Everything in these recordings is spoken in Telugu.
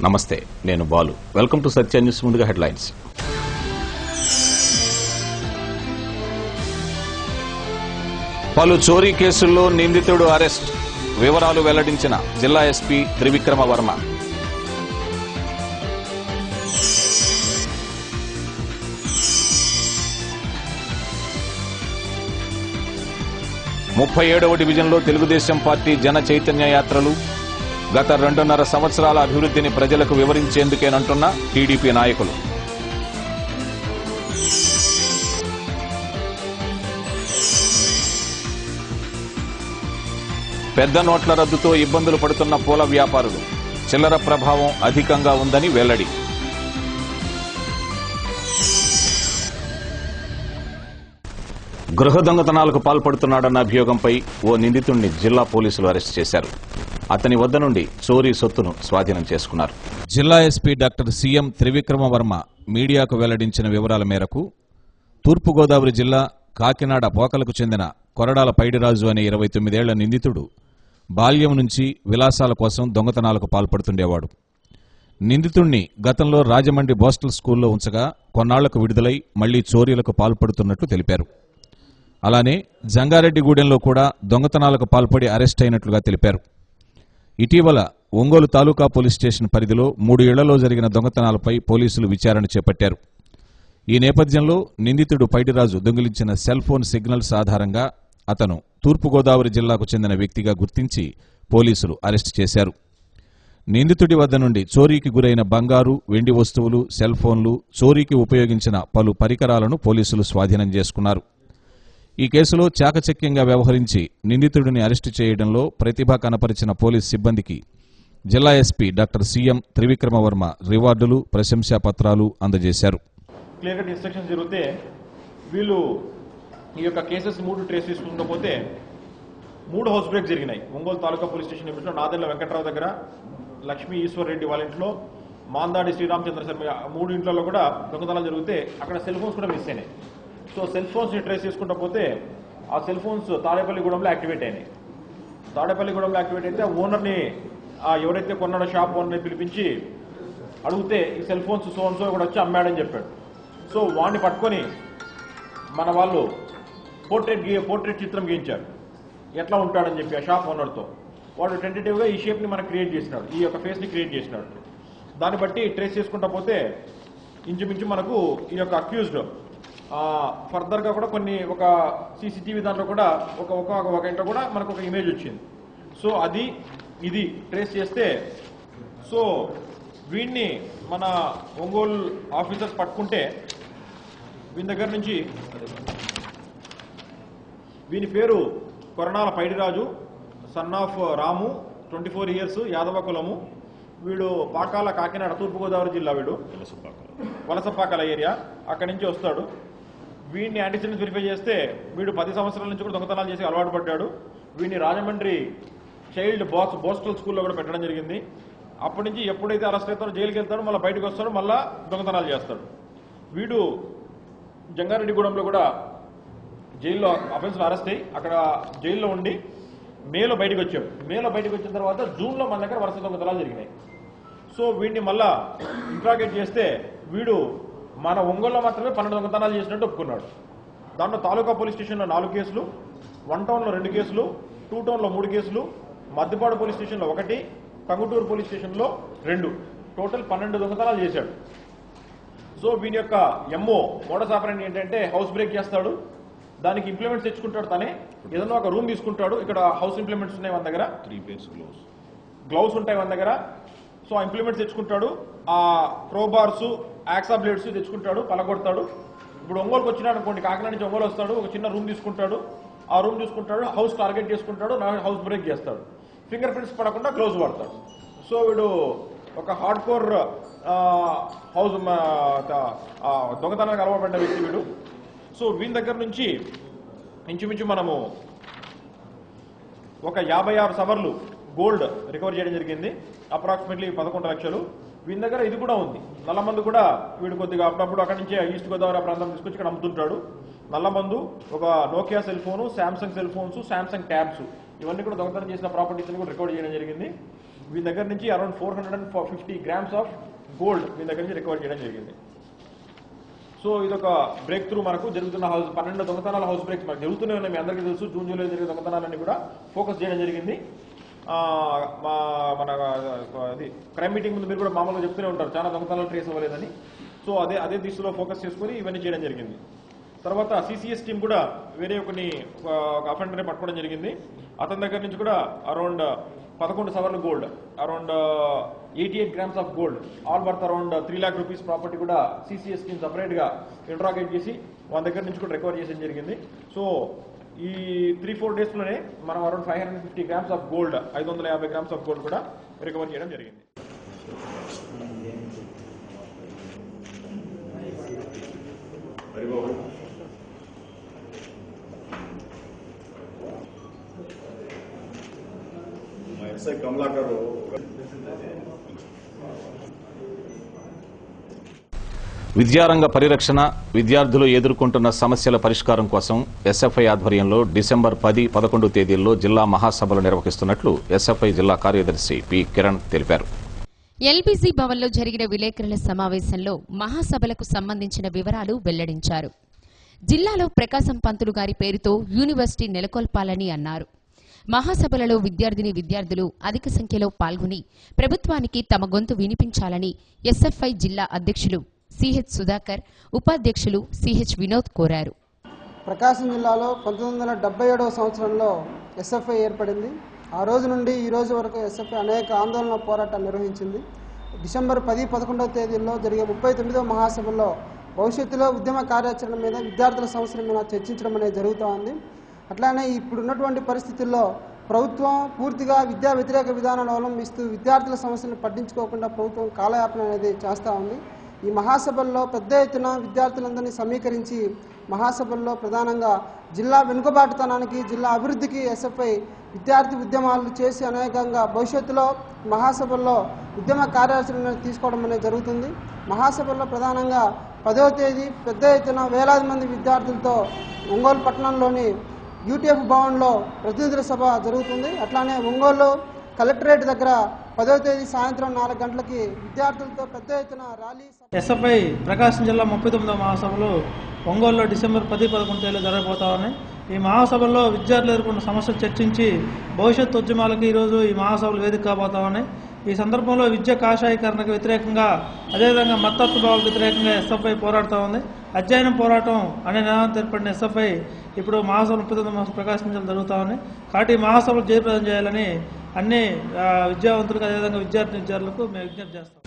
నమస్తే, నేను Balu. Welcome to Satya news. ముందుగా హెడ్లైన్స్. పలు చోరీ కేసుల్లో నిందితుడు అరెస్ట్. వివరాలు వెల్లడించిన జిల్లా ఎస్పీ త్రివిక్రమ వర్మ. ముప్పై 37వ డివిజన్లో తెలుగుదేశం పార్టీ జన చైతన్య యాత్రలు. గత 2.5 సంవత్సరాల అభివృద్ధిని ప్రజలకు వివరించేందుకేనంటున్న టీడీపీ నాయకులు. పెద్ద నోట్ల రద్దుతో ఇబ్బందులు పడుతున్న పూల వ్యాపారులు. చిల్లర ప్రభావం అధికంగా ఉందని వెల్లడి. గృహ దొంగతనాలకు పాల్పడుతున్నాడన్న అభియోగంపై ఓ నిందితుడిని జిల్లా పోలీసులు అరెస్ట్ చేశారు. అతని వద్ద నుండి చోరీ సొత్తును స్వాధీనం చేసుకున్నారు. జిల్లా SP doctor CM Trivikrama Varma మీడియాకు వెల్లడించిన వివరాల మేరకు తూర్పుగోదావరి జిల్లా కాకినాడ పోకలకు చెందిన కొరడాల పైడిరాజు అనే 29 ఏళ్ల నిందితుడు బాల్యం నుంచి విలాసాల కోసం దొంగతనాలకు పాల్పడుతుండేవాడు. నిందితుణ్ణి గతంలో రాజమండ్రి బోస్టల్ స్కూల్లో ఉంచగా కొన్నాళ్లకు విడుదలై మళ్లీ చోరీలకు పాల్పడుతున్నట్లు తెలిపారు. అలానే జంగారెడ్డిగూడెంలో కూడా దొంగతనాలకు పాల్పడి అరెస్ట్ అయినట్లుగా తెలిపారు. ఇటీవల ఒంగోలు తాలూకా పోలీస్ స్టేషన్ పరిధిలో 3 ఇళ్లలో జరిగిన దొంగతనాలపై పోలీసులు విచారణ చేపట్టారు. ఈ నేపథ్యంలో నిందితుడు పైడిరాజు దొంగిలించిన సెల్ ఫోన్ సిగ్నల్స్ ఆధారంగా అతను తూర్పుగోదావరి జిల్లాకు చెందిన వ్యక్తిగా గుర్తించి పోలీసులు అరెస్టు చేశారు. నిందితుడి వద్ద నుండి చోరీకి గురైన బంగారు, వెండి వస్తువులు, సెల్ ఫోన్లు, చోరీకి ఉపయోగించిన పలు పరికరాలను పోలీసులు స్వాధీనం చేసుకున్నారు. ఈ కేసులో చాకచక్యంగా వ్యవహరించి నిందితుడిని అరెస్టు చేయడంలో ప్రతిభ కనపరిచిన పోలీస్ సిబ్బందికి జిల్లా SP doctor CM Trivikrama Varma రివార్డులు, ప్రశంసా పత్రాలు అందజేశారు. క్లియర్ కట్ ఇన్స్ట్రక్షన్స్ జరిగితే వీళ్ళు ఈ యొక్క కేసెస్ 3 ట్రేస్ చేసుకుంటూ 3 హౌస్ బ్రేక్ జరిగినాయి. ఒంగోలు తాలూకా పోలీస్ స్టేషన్ లిమిట్లో నాదెళ్ల వెంకట్రావు దగ్గర, లక్ష్మీ ఈశ్వర్ రెడ్డి వాళ్ళ ఇంట్లో, మాందాడి శ్రీరామచంద్ర శర్మ 3 ఇంట్లో కూడా దొంగతనాలు జరిగితే అక్కడ సెల్ ఫోన్స్ కూడా మిస్ అయినాయి. సో సెల్ ఫోన్స్ ని ట్రేస్ చేసుకుంటూ పోతే ఆ సెల్ ఫోన్స్ తాడేపల్లిగూడెంలో యాక్టివేట్ అయినాయి. తాడేపల్లిగూడెంలో యాక్టివేట్ అయితే ఓనర్ని, ఎవరైతే కొన్నాడో షాప్ ఓనర్ని పిలిపించి అడిగితే ఈ సెల్ ఫోన్స్ సో కూడా వచ్చి అమ్మాడని చెప్పాడు. సో వాడిని పట్టుకొని మన వాళ్ళు పోర్ట్రేట్ చిత్రం గీయించారు, ఎట్లా ఉంటాడని చెప్పి ఆ షాప్ ఓనర్తో. వాడు టెంటేటివ్గా ఈ షేప్ని మనకు క్రియేట్ చేసినాడు, ఈ యొక్క ఫేస్ని క్రియేట్ చేసినాడు. దాన్ని బట్టి ట్రేస్ చేసుకుంటూ పోతే ఇంచుమించు మనకు ఈ యొక్క అక్యూజ్డ్ ఫర్దర్గా కూడా కొన్ని ఒక సీసీటీవీ దాంట్లో కూడా ఒక ఇంట్లో కూడా మనకు ఒక ఇమేజ్ వచ్చింది. సో అది ఇది ట్రేస్ చేస్తే సో వీడిని మన ఒంగోలు ఆఫీసర్స్ పట్టుకుంటే వీని దగ్గర నుంచి వీని పేరు Koradala Paidiraju, son of Ramu, 24 years, Yadava కులము. వీడు పాకాల, కాకినాడ, తూర్పుగోదావరి జిల్లా. వీడు వలసపాకాల ఏరియా, అక్కడి నుంచి వస్తాడు. వీడిని యాంటీసిడెంట్స్ వెరిఫై చేస్తే వీడు 10 సంవత్సరాల నుంచి కూడా దొంగతనాలు చేసి అలవాటు పడ్డాడు. వీడిని రాజమండ్రి చైల్డ్ బోస్టల్ స్కూల్లో కూడా పెట్టడం జరిగింది. అప్పటి నుంచి ఎప్పుడైతే అరెస్ట్ అవుతాడో జైలుకి వెళ్తాడో మళ్ళీ బయటకు వస్తాడు, మళ్ళీ దొంగతనాలు చేస్తాడు. వీడు జంగారెడ్డిగూడెంలో కూడా జైల్లో అఫెన్స్లో అరెస్ట్ అయ్యి అక్కడ జైల్లో ఉండి మేలో బయటకు వచ్చాడు. మేలో బయటకు వచ్చిన తర్వాత జూన్లో మన దగ్గర వరుస దొంగతనాలు జరిగినాయి. సో వీడిని మళ్ళా ఇంట్రాగేట్ చేస్తే వీడు మన ఒంగోలులో మాత్రమే 12 దొంగతనాలు చేసినట్టు ఒప్పుకున్నాడు. దాంట్లో తాలూకా పోలీస్ స్టేషన్లో 4 కేసులు, 1 టౌన్లో 2 కేసులు, 2 టౌన్లో 3 కేసులు, మద్దిపాడు పోలీస్ స్టేషన్లో 1, కంగుటూరు పోలీస్ స్టేషన్లో 2, టోటల్ 12 దొంగతనాలు చేశాడు. సో వీని యొక్క మోడస్ ఆపరెండి ఏంటంటే హౌస్ బ్రేక్ చేస్తాడు, దానికి ఇంప్లిమెంట్స్ తెచ్చుకుంటాడు. తనే ఏదైనా ఒక రూమ్ తీసుకుంటాడు. ఇక్కడ హౌస్ ఇంప్లిమెంట్స్ ఉన్నాయి మన దగ్గర, 3 pairs గ్లౌస్ ఉంటాయి మన దగ్గర. సో ఆ ఇంప్లిమెంట్స్ తెచ్చుకుంటాడు, ఆ క్రోబార్స్, యాక్సా బ్లేడ్స్ తెచ్చుకుంటాడు, పలగొడతాడు. ఇప్పుడు ఒంగోలుకి వచ్చినాడు అనుకోండి, కాకినాడ నుంచి ఒంగోలు వస్తాడు, ఒక చిన్న రూమ్ తీసుకుంటాడు, ఆ రూమ్ చూసుకుంటాడు, హౌస్ టార్గెట్ చేసుకుంటాడు, హౌస్ బ్రేక్ చేస్తాడు, ఫింగర్ ప్రింట్స్ పడకుండా క్లోజ్ వాడతాడు. సో వీడు ఒక హార్డ్ కోర్ హౌస్ దొంగతనానికి అలవాటు పడ్డ వ్యక్తి వీడు. సో వీని దగ్గర నుంచి ఇంచుమించు మనము ఒక 56 సవర్లు గోల్డ్ రికవర్ చేయడం జరిగింది, అప్రాక్సిమేట్లీ 11 లక్షలు. వీని దగ్గర ఇది కూడా ఉంది, నల్లమందు కూడా. వీడు కొద్దిగా అప్పుడప్పుడు అక్కడి నుంచి ఈస్ట్ గోదావరి ప్రాంతం తీసుకొచ్చి ఇక్కడ అమ్ముతుంటాడు. నల్లమందు, ఒక Nokia cell phone, Samsung cell phones, Samsung tabs, ఇవన్నీ కూడా దొంగతనం చేసిన ప్రాపర్టీస్ కూడా రికవర్ చేయడం జరిగింది. వీళ్ళ దగ్గర నుంచి అరౌండ్ 450 grams ఆఫ్ గోల్డ్ వీళ్ళ దగ్గర నుంచి రికవర్ చేయడం జరిగింది. సో ఇదొక బ్రేక్ త్రూ మనకు జరుగుతున్న 12 దొంగతనాల హౌస్ బ్రేక్స్ మనకు జరుగుతూనే ఉన్నాయి. మీ అందరికీ తెలుసు, జూన్ జూలైలో జరిగే దొంగతనాలన్నీ కూడా ఫోకస్ చేయడం జరిగింది. మన అది క్రైమ్ మీటింగ్ ముందు మీరు కూడా మామూలుగా చెప్తూనే ఉంటారు చాలా దొంగతనాలు ట్రేస్ అవ్వలేదని. సో అదే దిశలో ఫోకస్ చేసుకుని ఇవన్నీ చేయడం జరిగింది. తర్వాత సిసిఎస్ టీం కూడా వేరే ఒక అఫెండర్ని పట్టుకోవడం జరిగింది. అతని దగ్గర నుంచి కూడా అరౌండ్ 11 సవర్ల gold, around 88 grams of gold, all worth around 3 lakh rupees property కూడా సిసిఎస్ టీం సపరేట్గా ఇంట్రాగేట్ చేసి వాళ్ళ దగ్గర నుంచి కూడా రికవర్ చేయడం జరిగింది. సో ఈ 3-4 డేస్లోనే మనం around 550 grams of gold, 550 grams of gold కూడా రికవర్ చేయడం జరిగింది. కమలాకర్ విద్యారంగ పరిరక్షణ, విద్యార్థులు ఎదుర్కొంటున్న సమస్యల పరిష్కారం కోసం ఎస్ఎఫ్ఐ ఆధ్వర్యంలో డిసెంబర్ 10-11 తేదీల్లో జిల్లా మహాసభలు నిర్వహిస్తున్నట్లు ఎస్ఎఫ్ఐ జిల్లా కార్యదర్శి పి కిరణ్ తెలిపారు. ఎల్బీసీ భవన్లో జరిగిన విలేకరుల సమావేశంలో మహాసభలకు సంబంధించిన వివరాలు వెల్లడించారు. జిల్లాలో ప్రకాశం పంతులు గారి పేరుతో యూనివర్సిటీ నెలకొల్పాలని అన్నారు. మహాసభలలో విద్యార్థులు అధిక సంఖ్యలో పాల్గొని ప్రభుత్వానికి తమ గొంతు వినిపించాలని ఎస్ఎఫ్ఐ జిల్లా అధ్యక్షులు సిహెచ్ సుధాకర్, ఉపాధ్యక్షులు సిహెచ్ వినోద్ కోరారు. ప్రకాశం జిల్లాలో 1977వ సంవత్సరంలో ఎస్ఎఫ్ఐ ఏర్పడింది. ఆ రోజు నుండి ఈ రోజు వరకు ఎస్ఎఫ్ఐ అనేక ఆందోళన పోరాటాలు నిర్వహించింది. డిసెంబర్ 10-11 తేదీల్లో జరిగే 39వ మహాసభల్లో భవిష్యత్తులో ఉద్యమ కార్యాచరణ మీద, విద్యార్థుల సమస్యల మీద చర్చించడం అనేది జరుగుతూ ఉంది. అట్లానే ఇప్పుడున్నటువంటి పరిస్థితుల్లో ప్రభుత్వం పూర్తిగా విద్యా వ్యతిరేక విధానాలు అవలంబిస్తూ విద్యార్థుల సమస్యలను పట్టించుకోకుండా ప్రభుత్వం కాలయాపన అనేది చేస్తూ ఉంది. ఈ మహాసభల్లో పెద్ద ఎత్తున విద్యార్థులందరినీ సమీకరించి మహాసభల్లో ప్రధానంగా జిల్లా వెనుకబాటుతనానికి, జిల్లా అభివృద్ధికి ఎస్ఎఫ్ఐ విద్యార్థి ఉద్యమాలు చేసి అనేకంగా భవిష్యత్తులో మహాసభల్లో ఉద్యమ కార్యాచరణ తీసుకోవడం అనేది జరుగుతుంది. మహాసభల్లో ప్రధానంగా 10వ తేదీ పెద్ద ఎత్తున వేలాది మంది విద్యార్థులతో ఒంగోలు పట్టణంలోని యూటీఎఫ్ భవన్లో ప్రతినిధుల సభ జరుగుతుంది. అట్లానే ఒంగోలు కలెక్టరేట్ దగ్గర 10వ తేదీ సాయంత్రం 4 గంటలకి విద్యార్థులతో పెద్ద ఎత్తున ర్యాలీ. ఎస్ఎఫ్ఐ ప్రకాశం జిల్లా 39వ మహాసభలు ఒంగోలులో డిసెంబర్ 10-11 తేదీలో జరగబోతా ఉన్నాయి. ఈ మహాసభల్లో విద్యార్థులు ఎదుర్కొన్న సమస్యలు చర్చించి భవిష్యత్ ఉద్యమాలకు ఈరోజు ఈ మహాసభలు వేదిక కాబోతా ఉన్నాయి. ఈ సందర్భంలో విద్య కాషాయీకరణకు వ్యతిరేకంగా, అదేవిధంగా మత్తత్వ భావాలకు వ్యతిరేకంగా ఎస్ఎఫ్ఐ పోరాడుతూ ఉంది. అధ్యయనం పోరాటం అనే నినాదం ఏర్పడిన ఎస్ఎఫ్ఐ ఇప్పుడు మహాసభలు 39వ మహాసభ ప్రకాశం జిల్లాలో జరుగుతూ ఉన్నాయి. కాబట్టి ఈ మహాసభలు జయప్రదం చేయాలని అన్ని విద్యావంతులకు, అదేవిధంగా విద్యార్థులకు మేము విజ్ఞప్తి చేస్తాం.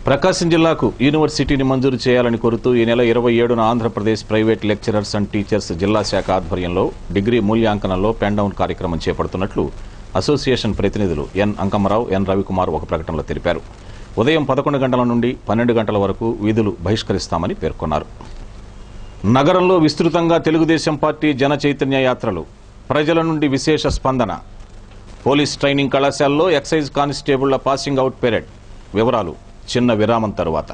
ప్రకాశం జిల్లాకు యూనివర్సిటీని మంజూరు చేయాలని కోరుతూ ఈ నెల 27న Andhra Pradesh private lecturers and teachers జిల్లా శాఖ ఆధ్వర్యంలో డిగ్రీ మూల్యాంకనంలో పెన్-డౌన్ కార్యక్రమం చేపడుతున్నట్లు అసోసియేషన్ ప్రతినిధులు ఎన్ అంకమ్మరావు, ఎన్ రవికుమార్ ఒక ప్రకటనలో తెలిపారు. ఉదయం 11 గంటల నుండి 12 గంటల వరకు విధులు బహిష్కరిస్తామని పేర్కొన్నారు. నగరంలో విస్తృతంగా తెలుగుదేశం పార్టీ జన చైతన్య యాత్రలు, ప్రజల నుండి విశేష స్పందన. పోలీస్ ట్రైనింగ్ కళాశాలలో ఎక్సైజ్ కానిస్టేబుళ్ల పాసింగ్ అవుట్ పెరేడ్. వివరాలు చిన్న విరామం తరువాత.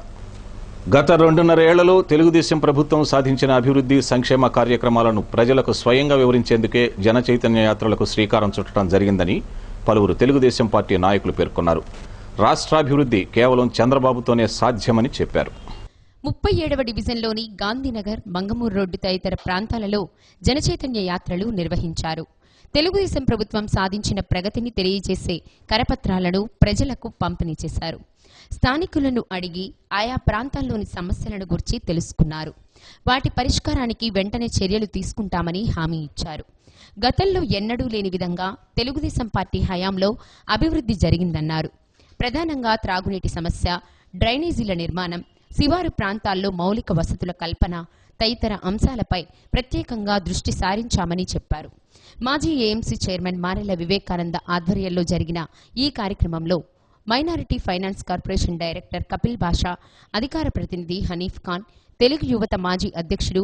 గత 2.5 ఏళ్లలో తెలుగుదేశం ప్రభుత్వం సాధించిన అభివృద్ధి, సంక్షేమ కార్యక్రమాలను ప్రజలకు స్వయంగా వివరించేందుకే జన చైతన్య యాత్రలకు శ్రీకారం చుట్టడం జరిగిందని పలువురు తెలుగుదేశం పార్టీ నాయకులు పేర్కొన్నారు. రాష్ట్రాభివృద్ధి కేవలం చంద్రబాబుతోనే సాధ్యమని చెప్పారు. 37వ డివిజన్లోని గాంధీనగర్, మంగమూరు రోడ్డు తదితర ప్రాంతాలలో జనచైతన్య యాత్రలు నిర్వహించారు. తెలుగుదేశం ప్రభుత్వం సాధించిన ప్రగతిని తెలియజేసే కరపత్రాలను ప్రజలకు పంపిణీ చేశారు. స్థానికులను అడిగి ఆయా ప్రాంతాల్లోని సమస్యలను గురించి తెలుసుకున్నారు. వాటి పరిష్కారానికి వెంటనే చర్యలు తీసుకుంటామని హామీ ఇచ్చారు. గతంలో ఎన్నడూ లేని విధంగా తెలుగుదేశం పార్టీ హయాంలో అభివృద్ధి జరిగిందన్నారు. ప్రధానంగా త్రాగునీటి సమస్య, డ్రైనేజీల నిర్మాణం, శివారు ప్రాంతాల్లో మౌలిక వసతుల కల్పన తదితర అంశాలపై ప్రత్యేకంగా దృష్టి సారించామని చెప్పారు. మాజీ ఏఎంసీ చైర్మన్ మారెల వివేకానంద ఆధ్వర్యంలో జరిగిన ఈ కార్యక్రమంలో minority finance corporation director Kapil Basha, అధికార ప్రతినిధి హనీఫ్ ఖాన్, తెలుగు యువత మాజీ అధ్యక్షుడు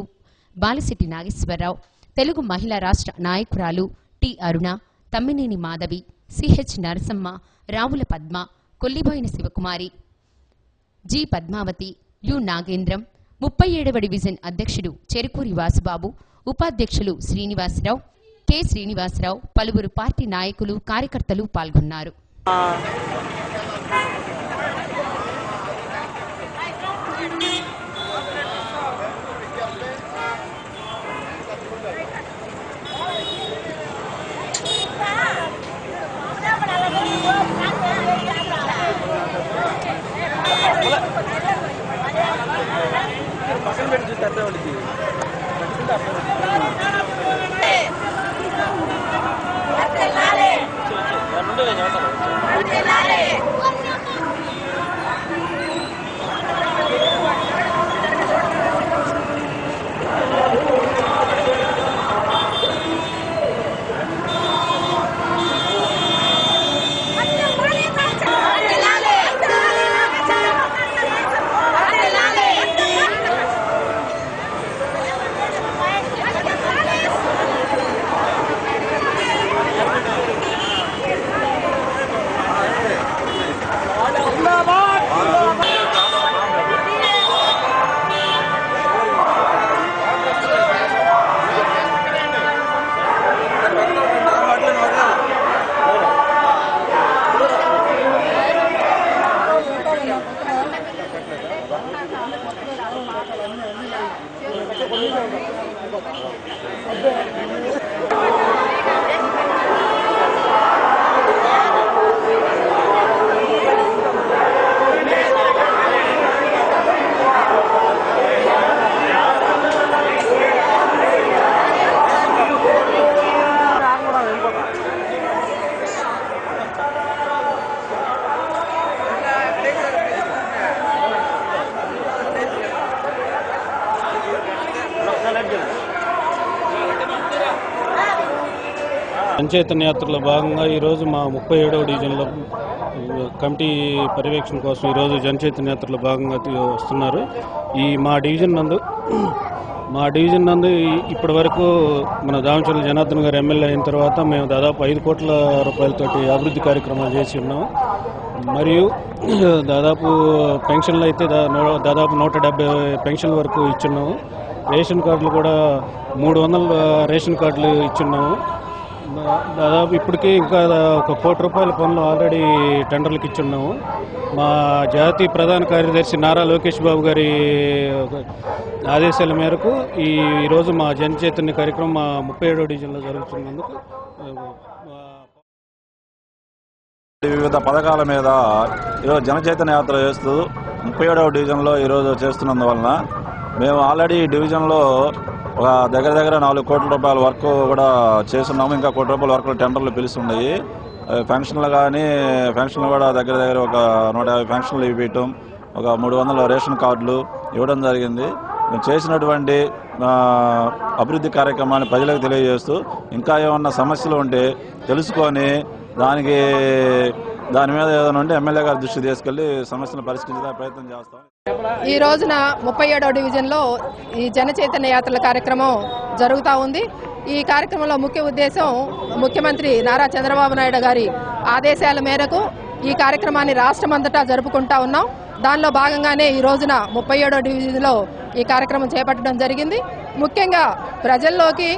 బాలిశెట్టి నాగేశ్వరరావు, తెలుగు మహిళా రాష్ట్ర నాయకురాలు T Aruna, Tammineni Madhavi, CH Narasamma, Ravula Padma, Kolliboina Sivakumari, G Padmavathi, U Nagendram, 37వ డివిజన్ అధ్యక్షుడు చెరుకూరి వాసుబాబు, ఉపాధ్యక్షులు శ్రీనివాసరావు, కె శ్రీనివాసరావు, పలువురు పార్టీ నాయకులు, కార్యకర్తలు పాల్గొన్నారు. జనచైతన్య యాత్రలో భాగంగా ఈరోజు మా 37వ డివిజన్లో కమిటీ పర్యవేక్షణ కోసం ఈరోజు జనచైతన్య యాత్రలో భాగంగా వస్తున్నారు. ఈ మా డివిజన్ నందు ఇప్పటి వరకు మన దామచర్ల జనార్దన్ గారు ఎమ్మెల్యే అయిన తర్వాత మేము దాదాపు 5 కోట్ల రూపాయలతోటి అభివృద్ధి కార్యక్రమాలు చేసి ఉన్నాం. మరియు దాదాపు పెన్షన్లు అయితే దాదాపు 170 పెన్షన్ల వరకు ఇచ్చున్నాము. రేషన్ కార్డులు కూడా 300 రేషన్ కార్డులు ఇచ్చున్నాము. దాదాపు ఇప్పటికీ ఇంకా 1 కోటి రూపాయల పనులు ఆల్రెడీ టెండర్లకు ఇచ్చున్నాము. మా జాతీయ ప్రధాన కార్యదర్శి నారా లోకేష్ బాబు గారి ఆదేశాల మేరకు ఈరోజు మా జనచైతన్య కార్యక్రమం మా 37వ డివిజన్లో జరుగుతున్నందుకు వివిధ పథకాల మీద ఈరోజు జనచైతన్య యాత్ర చేస్తూ 37వ డివిజన్లో ఈరోజు చేస్తున్నందువలన మేము ఆల్రెడీ ఈ డివిజన్లో ఒక దగ్గర 4 కోట్ల రూపాయల వర్క్ కూడా చేస్తున్నాము. ఇంకా 1 కోటి రూపాయల వర్క్ టెండర్లు పిలుస్తున్నాయి. పెన్షన్లు కూడా దగ్గర ఒక 150 పెన్షన్లు ఇవ్వటం, ఒక 300 రేషన్ కార్డులు ఇవ్వడం జరిగింది. మేము చేసినటువంటి అభివృద్ధి కార్యక్రమాన్ని ప్రజలకు తెలియజేస్తూ ఇంకా ఏమన్నా సమస్యలు ఉంటే తెలుసుకొని దాని మీద ఏదైనా ఉంటే ఎమ్మెల్యే గారి దృష్టికి తీసుకెళ్లి సమస్యలను పరిష్కరించడానికి ప్రయత్నం చేస్తాం. ఈ రోజున 37వ డివిజన్లో ఈ జనచైతన్య యాత్రల కార్యక్రమం జరుగుతూ ఉంది. ఈ కార్యక్రమంలో ముఖ్య ఉద్దేశం ముఖ్యమంత్రి నారా చంద్రబాబు నాయుడు గారి ఆదేశాల మేరకు ఈ కార్యక్రమాన్ని రాష్ట్రమంతటా జరుపుకుంటా ఉన్నాం. దానిలో భాగంగానే ఈ రోజున 37వ డివిజన్లో ఈ కార్యక్రమం చేపట్టడం జరిగింది. ముఖ్యంగా ప్రజల్లోకి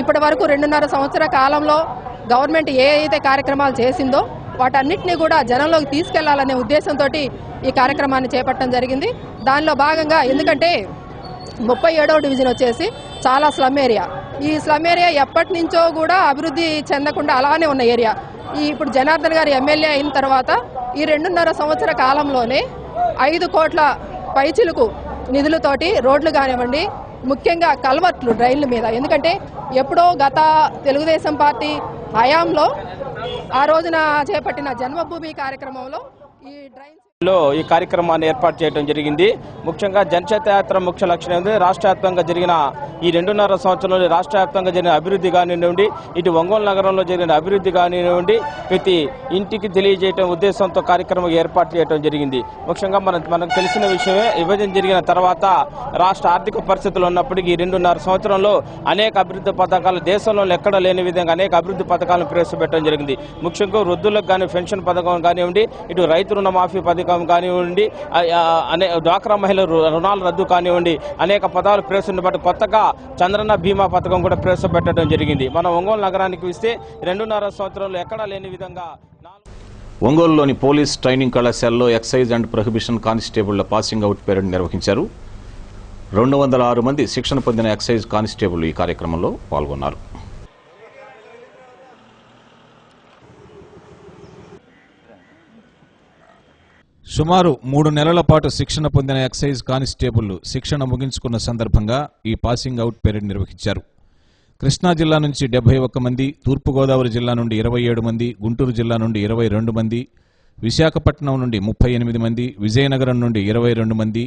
ఇప్పటి వరకు 2.5 సంవత్సర కాలంలో గవర్నమెంట్ ఏ అయితే కార్యక్రమాలు చేసిందో వాటన్నిటినీ కూడా జనంలోకి తీసుకెళ్లాలనే ఉద్దేశంతో ఈ కార్యక్రమాన్ని చేపట్టడం జరిగింది. దానిలో భాగంగా ఎందుకంటే 37వ డివిజన్ వచ్చేసి చాలా స్లమ్ ఏరియా. ఈ స్లమ్ ఏరియా ఎప్పటి నుంచో కూడా అభివృద్ధి చెందకుండా అలానే ఉన్న ఏరియా. ఇప్పుడు జనార్దన్ గారు ఎమ్మెల్యే అయిన తర్వాత ఈ 2.5 సంవత్సర కాలంలోనే 5 కోట్ల పైచిలుకు నిధులతోటి రోడ్లు కానివ్వండి, ముఖ్యంగా కల్వర్ట్లు డ్రైన్ల మీద, ఎందుకంటే ఎప్పుడో గత తెలుగుదేశం పార్టీ హయాంలో ఆ రోజున చేపట్టిన జన్మభూమి కార్యక్రమంలో ఈ డ్రైన్స్ ఈ కార్యక్రమాన్ని ఏర్పాటు చేయడం జరిగింది. ముఖ్యంగా జనచైతన్య యాత్ర ముఖ్య లక్ష్యం ఏంది, రాష్ట్ర వ్యాప్తంగా జరిగిన ఈ 2.5 సంవత్సరంలో రాష్ట్ర వ్యాప్తంగా జరిగిన అభివృద్ధి కానివ్వండి, ఇటు ఒంగోలు నగరంలో జరిగిన అభివృద్ధి కానివ్వండి, ప్రతి ఇంటికి తెలియజేయడం ఉద్దేశంతో కార్యక్రమం ఏర్పాటు చేయడం జరిగింది. ముఖ్యంగా మనకు తెలిసిన విషయమే, విభజన జరిగిన తర్వాత రాష్ట్ర ఆర్థిక పరిస్థితులు ఉన్నప్పటికీ ఈ 2.5 సంవత్సరంలో అనేక అభివృద్ధి పథకాలు దేశంలో ఎక్కడ లేని విధంగా అనేక అభివృద్ధి పథకాలను ప్రవేశపెట్టడం జరిగింది. ముఖ్యంగా వృద్ధులకు కానీ పెన్షన్ పథకం కానివ్వండి, ఇటు రైతు రుణమాఫీ పథకం కానివ్వండి, డ్వాక్రా మహిళల రుణాల రద్దు కానివ్వండి, అనేక పదాలు ప్రవేశపెట్టి కొత్తగా చంద్రన్న బీమా పథకం కూడా ప్రవేశపెట్టడం జరిగింది. మన ఒంగోలు నగరానికి ఇస్తే 2.5 సంవత్సరంలో ఎక్కడా లేని విధంగా ఒంగోలులోని పోలీస్ ట్రైనింగ్ కళాశాలలో ఎక్సైజ్ అండ్ ప్రొహిబిషన్ కానిస్టేబుళ్ల పాసింగ్ అవుట్ పెరేడ్ నిర్వహించారు. 206 మంది శిక్షణ పొందిన ఎక్సైజ్ కానిస్టేబుళ్లు ఈ కార్యక్రమంలో పాల్గొన్నారు. సుమారు 3 నెలల పాటు శిక్షణ పొందిన ఎక్సైజ్ కానిస్టేబుళ్లు శిక్షణ ముగించుకున్న సందర్భంగా ఈ పాసింగ్ అవుట్ పెరేడ్ నిర్వహించారు. కృష్ణా జిల్లా నుంచి 71 మంది, తూర్పుగోదావరి జిల్లా నుండి 27 మంది, గుంటూరు జిల్లా నుండి 22 మంది, విశాఖపట్నం నుండి 38 మంది, విజయనగరం నుండి 22 మంది,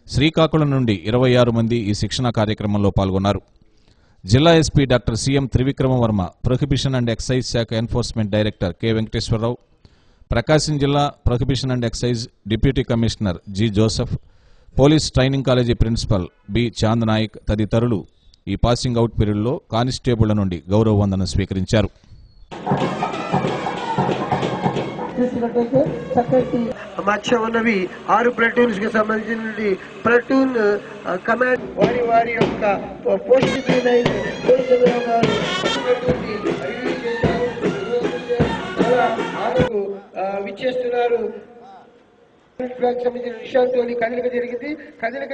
శ్రీకాకుళం నుండి 26 మంది ఈ శిక్షణ కార్యక్రమంలో పాల్గొన్నారు. జిల్లా SP doctor C M Trivikrama Varma, prohibition and excise శాఖ enforcement director K Venkateswara Rao, Prakasam జిల్లా prohibition and excise deputy commissioner G Joseph, police training college principal B Chand Nayak తదితరులు ఈ పాసింగ్ అవుట్ పీరియడ్లో కానిస్టేబుళ్ల నుండి గౌరవ వందనం స్వీకరించారు. మధ్య ఉన్నవి 6 ప్లటూన్స్ కి సంబంధించిన ప్లటూన్ కమాండ్ వారి యొక్క పోస్ట్ విచ్చేస్తున్నారు. సంబంధించిన విషయాలతో కదలిక జరిగింది. కదలిక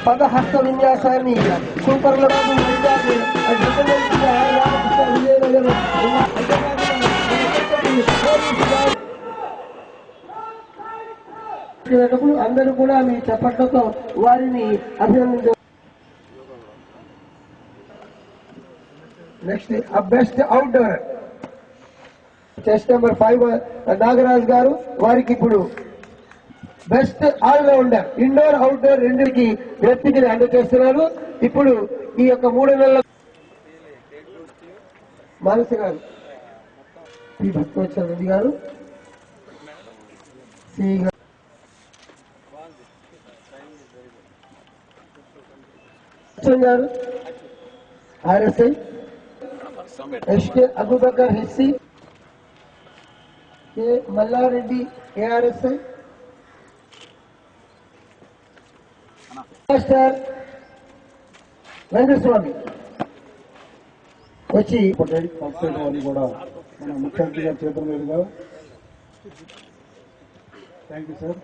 పదహస్త విన్యాసాన్ని సూపర్ అందరూ కూడా మీ చప్పట్లతో వారిని అభినందించారు. Next best outdoor chest number 5 Nagaraj గారు, వారికి ఇప్పుడు బెస్ట్ ఆల్రౌండర్ ఇండోర్ అవుట్డోర్ రెండింటికి వ్యక్తికి అందజేస్తున్నారు. ఇప్పుడు ఈ యొక్క 3 నెలల మానస గారు, పి భక్తవత్సల రెడ్డి గారు, సి గారు, గారు RSI, SK Abubakar HC, K Mallareddy ARSI, master Venkataswamy వచ్చి వారిని కూడా మన ముఖ్యమంత్రి గారి చేతుల మీదుగా థ్యాంక్ యూ సార్.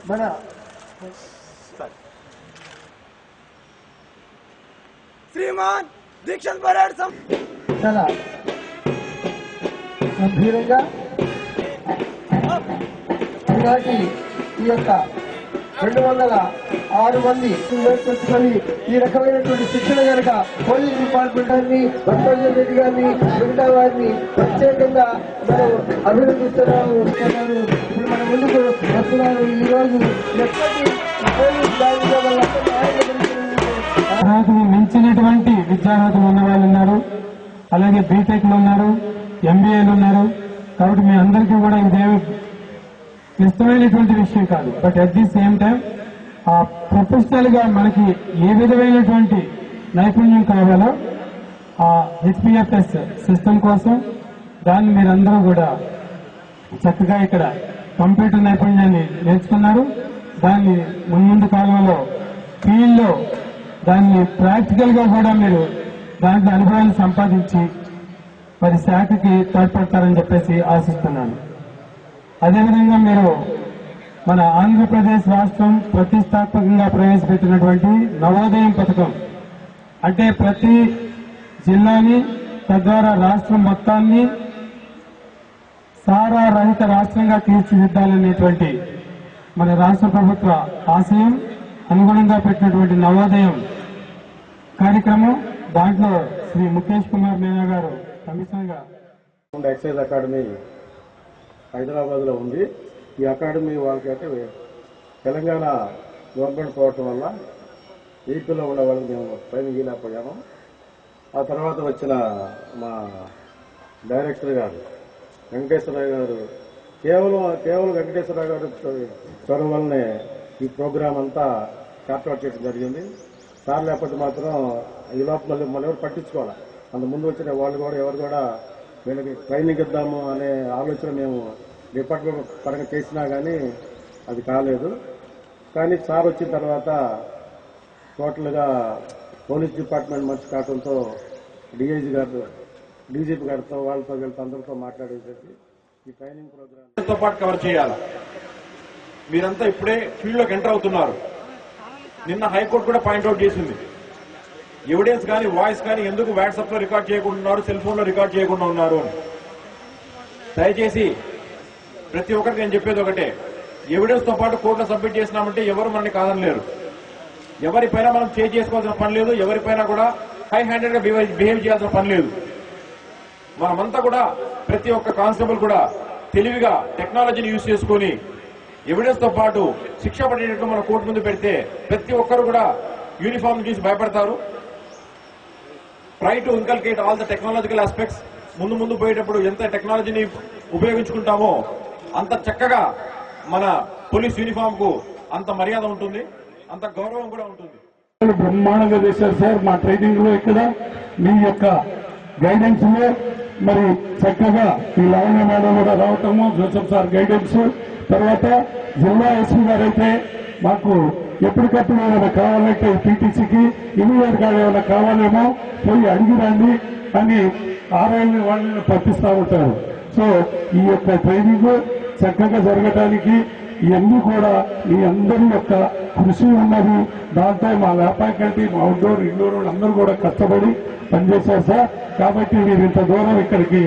మన శ్రీమాన్ దీక్షిత్ పరేడ్ చాలా గంభీరంగా ఈనాటి ఈ యొక్క 206 మంది పెట్టుకొని ఈ రకమైనటువంటి శిక్షణ కనుక పోలీస్ డిపార్ట్మెంట్ గారిని, భక్తవత్సల రెడ్డి గారిని, మిగతా వారిని ప్రత్యేకంగా మనం అభినందిస్తున్నాము. ఇప్పుడు మన ముందుకు వస్తున్నారు. ఈ రోజు పోలీస్ అర్హతను మించినటువంటి విద్యార్హతలు ఉన్న వాళ్ళు ఉన్నారు, అలాగే బీటెక్లు ఉన్నారు, ఎంబీఏలు ఉన్నారు. కాబట్టి మీ అందరికీ కూడా ఇదేమి క్లిష్టమైనటువంటి విషయం కాదు. But at the same time ఆ ప్రొఫెషనల్ గా మనకి ఏ విధమైనటువంటి నైపుణ్యం కావాలో ఆ హెచ్పిఎఫ్ఎస్ సిస్టమ్ కోసం దాన్ని మీరందరూ కూడా చక్కగా ఇక్కడ కంప్యూటర్ నైపుణ్యాన్ని నేర్చుకున్నారు. దాన్ని ముందు కాలంలో ఫీల్డ్లో దాన్ని ప్రాక్టికల్ గా కూడా మీరు దాంట్లో అనుభవాన్ని సంపాదించి మరి శాఖకి తోడ్పడతారని చెప్పేసి ఆశిస్తున్నాను. అదేవిధంగా మీరు మన ఆంధ్రప్రదేశ్ రాష్ట్రం ప్రతిష్టాత్మకంగా ప్రవేశపెట్టినటువంటి నవోదయం పథకం, అంటే ప్రతి జిల్లాని తద్వారా రాష్ట్రం మొత్తాన్ని సారా రహిత రాష్ట్రంగా తీర్చిదిద్దాలనేటువంటి మన రాష్ట్ర ప్రభుత్వ ఆశయం అనుగుణంగా పెట్టినటువంటి నవోదయం కార్యక్రమం. దాంట్లో శ్రీ ముఖేష్ కుమార్ మీనా గారు కమిషనర్ గా ఎక్సైజ్ అకాడమీ హైదరాబాద్లో ఉంది. ఈ అకాడమీ వాళ్ళకైతే తెలంగాణ గవర్నమెంట్ పోవటం వల్ల ఏపీలో ఉన్న వాళ్ళకి మేము ట్రైనింగ్ ఇవ్వలేకపోయాము. ఆ తర్వాత వచ్చిన మా డైరెక్టర్ గారు వెంకటేశ్వరరావు గారు కేవలం వెంకటేశ్వరరావు గారు చొరవ వల్లనే ఈ ప్రోగ్రాం అంతా చార్ట్అవుట్ చేయడం జరిగింది. సార్ లేకపోతే మాత్రం ఈ లోపల మళ్ళీ ఎవరు పట్టించుకోవాలి. అంత ముందు వచ్చిన వాళ్ళు కూడా ఎవరు కూడా వీళ్ళకి ట్రైనింగ్ ఇద్దాము అనే ఆలోచన మేము డిపార్ట్మెంట్ పరంగా చేసినా కానీ అది కాలేదు. కానీ సార్ వచ్చిన తర్వాత టోటల్గా పోలీస్ డిపార్ట్మెంట్ మంచి కావడంతో డీజీపీ గారితో వాళ్ళతో వీళ్ళతో అందరితో మాట్లాడేసి ఈ ట్రైనింగ్ ప్రోగ్రామ్ తో పాటు కవర్ చేయాలి. మీరంతా ఇప్పుడే ఫీల్డ్లోకి ఎంటర్ అవుతున్నారు. నిన్న హైకోర్టు కూడా పాయింట్అవుట్ చేసింది, ఎవిడెన్స్ కానీ వాయిస్ కానీ ఎందుకు వాట్సాప్ లో రికార్డ్ చేయకుండా ఉన్నారు, సెల్ ఫోన్ లో రికార్డ్ చేయకుండా ఉన్నారు అని. దయచేసి ప్రతి ఒక్కరికి నేను చెప్పేది ఒకటే, ఎవిడెన్స్ తో పాటు కోర్టులో సబ్మిట్ చేసినామంటే ఎవరు మనని కాదనలేరు. ఎవరిపైన మనం చేసుకోవాల్సిన పని లేదు, ఎవరిపైన కూడా హై హ్యాండెడ్ గా బిహేవ్ చేయాల్సిన పని లేదు. మనమంతా కూడా ప్రతి ఒక్క కానిస్టేబుల్ కూడా తెలివిగా టెక్నాలజీని యూజ్ చేసుకుని ఎవిడెన్స్ తో పాటు శిక్ష పడేటట్టు మన కోర్టు ముందు పెడితే ప్రతి ఒక్కరు కూడా యూనిఫామ్ చూసి భయపడతారు. Try to inculcate all the technological aspects. ముందు పోయేటప్పుడు ఎంత టెక్నాలజీని ఉపయోగించుకుంటామో అంత చక్కగా మన పోలీస్ యూనిఫామ్ కు అంత మర్యాద ఉంటుంది, అంత గౌరవం కూడా ఉంటుంది. బ్రహ్మాండంగా చేశారు సార్ మా ట్రైనింగ్ లో. ఇక్కడ మీ యొక్క గైడెన్స్ లో మరి చక్కగా ఈ లావణ్య మేడం కూడా రావటము, జోసెఫ్ సార్ గైడెన్స్, తర్వాత జిల్లా ఎస్పీ గారు అయితే మాకు ఎప్పటికప్పుడు ఏమైనా కావాలంటే పీటీసీకి ఇమీడియట్ గా ఏమైనా కావాలేమో పోయి అడిగి రండి అని ఆర్ఐని వాళ్ళని పంపిస్తూ ఉంటారు. సో ఈ యొక్క ట్రైనింగ్ చక్కగా జరగడానికి ఇవన్నీ కూడా మీ అందరి యొక్క కృషి ఉన్నది. దాంతో మా వ్యాపారికంటే మా అవుట్డోర్ ఇండోర్ అందరూ కూడా కష్టపడి పనిచేశారు సార్. కాబట్టి మీరు ఇంత దూరం ఇక్కడికి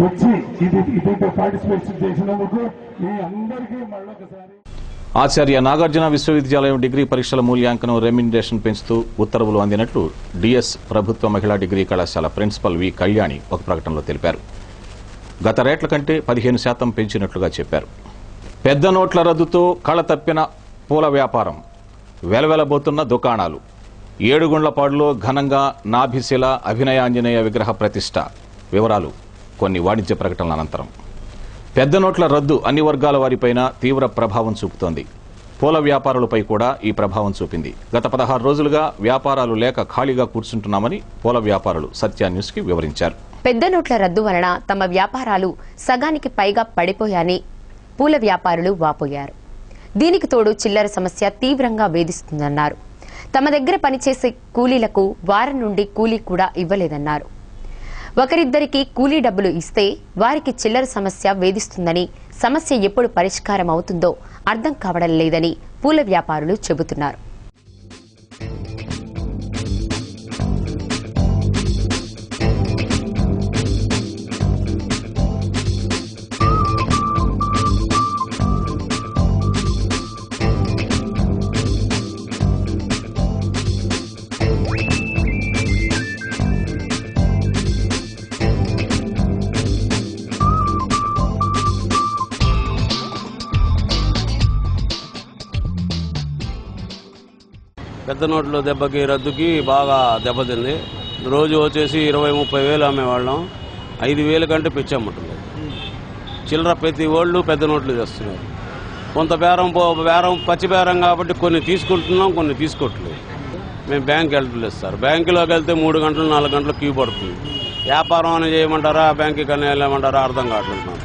వచ్చి ఇది పార్టిసిపేషన్ చేసినందుకు మీ అందరికీ మళ్ళొకసారి. ఆచార్య నాగార్జున విశ్వవిద్యాలయం డిగ్రీ పరీక్షల మూల్యాంకనం రెమ్యునరేషన్ పెంచుతూ ఉత్తర్వులు అందినట్లు డిఎస్ ప్రభుత్వ మహిళా డిగ్రీ కళాశాల ప్రిన్సిపల్ వి కళ్యాణి ఒక ప్రకటనలో తెలిపారు. గత రేట్ల కంటే 15% పెంచినట్లుగా చెప్పారు. పెద్ద నోట్ల రద్దుతో కళ తప్పిన పూల వ్యాపారం, వెలవెలబోతున్న దుకాణాలు, ఏడుగుండ్లపాడులో ఘనంగా నాభిశిల అభినయాంజనేయ విగ్రహ ప్రతిష్ట వివరాలు కొన్ని వాణిజ్య ప్రకటనల అనంతరం. పెద్ద నోట్ల రద్దు అన్ని వర్గాల వారిపైన తీవ్ర ప్రభావం చూపుతోంది. పూల వ్యాపారులపై కూడా ఈ ప్రభావం చూపింది. గత 16 రోజులుగా వ్యాపారాలు లేక ఖాళీగా కూర్చుంటున్నామని పూల వ్యాపారులు సత్య న్యూస్ కి వివరించారు. పెద్ద నోట్ల రద్దు వలన తమ వ్యాపారాలు సగానికి పైగా పడిపోయాయని పూల వ్యాపారులు వాపోయారు. దీనికి తోడు చిల్లర సమస్య తీవ్రంగా వేధిస్తుందన్నారు. తమ దగ్గర పనిచేసే కూలీలకు వారం నుండి కూలీ కూడా ఇవ్వలేదన్నారు. ఒకరిద్దరికి కూలీ డబ్బులు ఇస్తే వారికి చిల్లర సమస్య వేధిస్తుందని, సమస్య ఎప్పుడు పరిష్కారం అవుతుందో అర్థం కావడం లేదని పూల వ్యాపారులు చెబుతున్నారు. పెద్ద నోట్ల దెబ్బకి రద్దుకి బాగా దెబ్బతింది. రోజు వచ్చేసి 20-30 వేలు అమ్మేవాళ్ళం, 5 వేల కంటే పిచ్చమ్ముంటుంది. చిల్లర ప్రతి వాళ్ళు పెద్ద నోట్లు తెస్తున్నారు. కొంత బేరం పచ్చి బేరం కాబట్టి కొన్ని తీసుకుంటున్నాం, కొన్ని తీసుకోవట్లేదు. మేము బ్యాంక్ వెళ్ళట్లేదు సార్. బ్యాంకులోకి వెళ్తే 3 గంటలు 4 గంటలు క్యూ పడుతుంది. వ్యాపారం అని చేయమంటారా, బ్యాంకుకి అని వెళ్ళమంటారా అర్థం కావట్లేదు.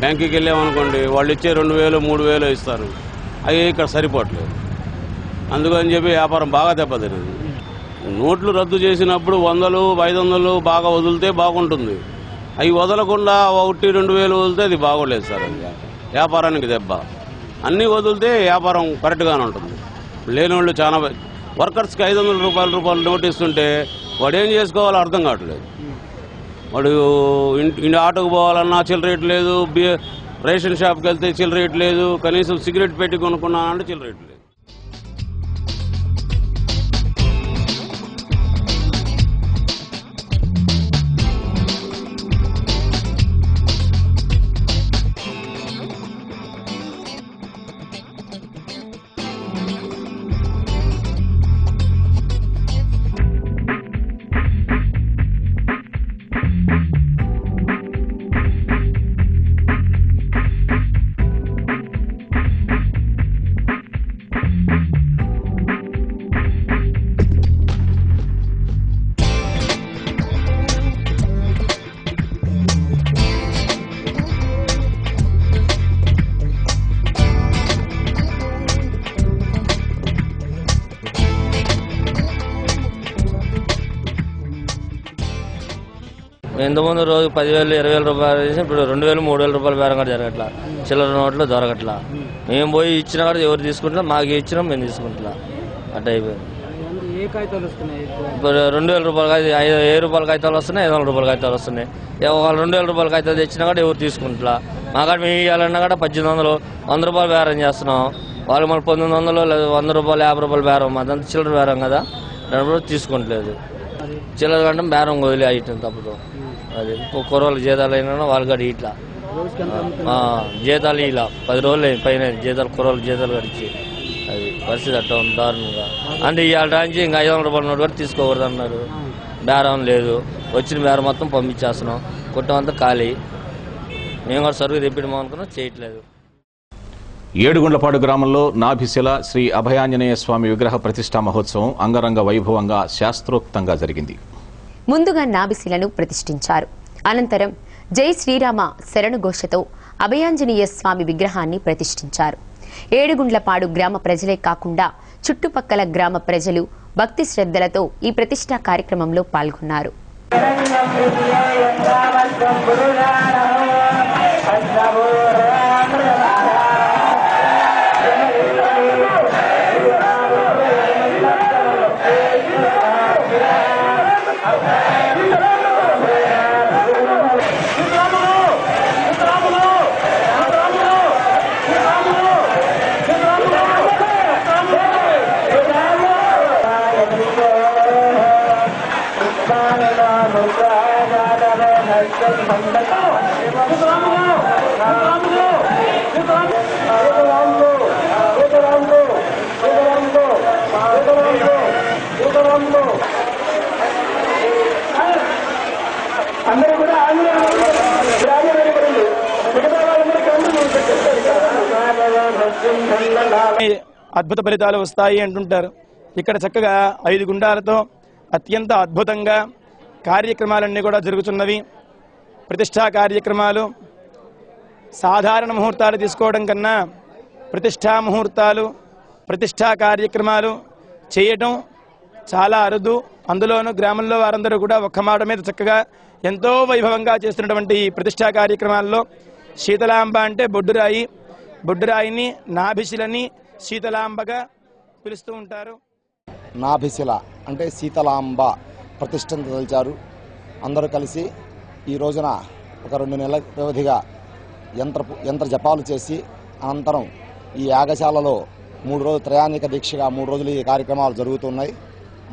బ్యాంకుకి వెళ్ళామనుకోండి వాళ్ళు ఇచ్చే 2,000 3,000 ఇస్తారు, అవి ఇక్కడ సరిపోవట్లేదు. అందుకని చెప్పి వ్యాపారం బాగా దెబ్బతింది. నోట్లు రద్దు చేసినప్పుడు 100, 500 బాగా వదిలితే బాగుంటుంది. అవి వదలకుండా 1,000-2,000 వదిలితే అది బాగోలేదు సార్. అది వ్యాపారానికి దెబ్బ. అన్నీ వదిలితే వ్యాపారం కరెక్ట్గానే ఉంటుంది. లేనివాళ్ళు చాలా వర్కర్స్కి 500 రూపాయలు నోట్ ఇస్తుంటే వాడు ఏం చేసుకోవాలో అర్థం కావట్లేదు. వాడు ఇంటి ఆటోకు పోవాలన్నా చిల్లర రేట్ లేదు, రేషన్ షాప్కి వెళ్తే చిల్లర రేట్ లేదు, కనీసం సిగరెట్ పెట్టి కొనుక్కున్నానంటే చిల్లర రేట్ లేదు. ఇంతకుముందు రోజు 10,000 20,000 రూపాయలు చేసి ఇప్పుడు 2,000 3,000 రూపాయలు బేరం కూడా జరగట్లా, చిల్లర నోట్లు దొరకట్లా. మేము పోయి ఇచ్చినా కూడా ఎవరు తీసుకుంటున్నా, మాకు ఇచ్చినాం మేము తీసుకుంటున్నా, అట్లా అయిపోయింది. ఇప్పుడు 2,000 రూపాయల కాగితం 1000 రూపాయల కాగితాలు వస్తున్నాయి, 500 రూపాయల కాగితాలు వస్తున్నాయి. వాళ్ళు 2,000 రూపాయల కాగితాలు తెచ్చినా కూడా ఎవరు తీసుకుంటున్నా. మాకాడ మేము ఇవ్వాలన్నా కూడా 1800 100 రూపాయలు బేరం చేస్తున్నాం, వాళ్ళు మన 1900 లేదా 100 రూపాయలు 50 రూపాయలు బేరం, అదంతా చిల్లర బేరం కదా, దాని తీసుకుంటలేదు. చిల్లర కంటే బేరం వదిలే ఐటమ్ తప్పదు. అది కుర్రోళ్ళ జీతాలు అయినా వాళ్ళు కూడా ఇట్లా జీతాలు ఇలా 10 రోజులు పైన జీతాలు కుర్రోళ్ళ జీతాలు కడిచి, అది పరిస్థితి అట్లా ఉంది దారుణంగా. అంటే ఇవాళ నుంచి ఇంకా 500 రూపాయల నోటు కూడా తీసుకోకూడదు అన్నారు. బేరం లేదు, వచ్చిన బేరం మొత్తం పంపించేస్తున్నాం, కుట్టం అంతా ఖాళీ. మేము కూడా సరుకు తెప్పిడమో అనుకున్నాం, చేయట్లేదు. ఏడుగుండ్లపాడు గ్రామంలో నాభిశిల శ్రీ అభయాంజనేయ స్వామి విగ్రహ ప్రతిష్టా మహోత్సవం అంగరంగ వైభవంగా శాస్త్రోక్తంగా జరిగింది. ముందుగా నాభిశిలను ప్రతిష్ఠించారు. అనంతరం జై శ్రీరామ శరణుఘోషతో అభయాంజనేయ స్వామి విగ్రహాన్ని ప్రతిష్ఠించారు. ఏడుగుండ్లపాడు గ్రామ ప్రజలే కాకుండా చుట్టుపక్కల గ్రామ ప్రజలు భక్తి శ్రద్ధలతో ఈ ప్రతిష్టా కార్యక్రమంలో పాల్గొన్నారు. అద్భుత ఫలితాలు వస్తాయి అంటుంటారు. ఇక్కడ చక్కగా 5 గుండాలతో అత్యంత అద్భుతంగా కార్యక్రమాలన్నీ కూడా జరుగుతున్నవి. ప్రతిష్టా కార్యక్రమాలు సాధారణ ముహూర్తాలు తీసుకోవడం కన్నా ప్రతిష్టా ముహూర్తాలు, ప్రతిష్టా కార్యక్రమాలు చేయటం చాలా అరుదు. అందులోనూ గ్రామంలో వారందరూ కూడా ఒక్క మాట మీద చక్కగా ఎంతో వైభవంగా చేస్తున్నటువంటి ప్రతిష్టా కార్యక్రమాల్లో శీతలాంబ అంటే బొడ్డురాయి, బొడ్డురాయిని నాభిశిలని శీతలాంబగా పిలుస్తూ ఉంటారు. నాభిశిల అంటే శీతలాంబ ప్రతిష్ఠించదలిచారు. అందరూ కలిసి ఈ రోజున ఒక 2 నెలల వ్యవధిగా యంత్ర జపాలు చేసి అనంతరం ఈ యాగశాలలో 3 రోజులు త్రయాణిక దీక్షగా 3 రోజులు ఈ కార్యక్రమాలు జరుగుతున్నాయి.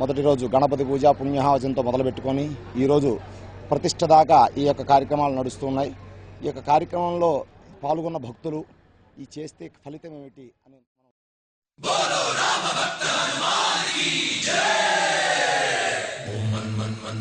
మొదటి రోజు గణపతి పూజ పుణ్యహావచంతో మొదలుపెట్టుకొని ఈరోజు ప్రతిష్ఠ దాకా ఈ యొక్క కార్యక్రమాలు నడుస్తున్నాయి. ఈ యొక్క కార్యక్రమంలో పాల్గొన్న భక్తులు ఈ చేస్తే ఫలితం ఏమిటి అని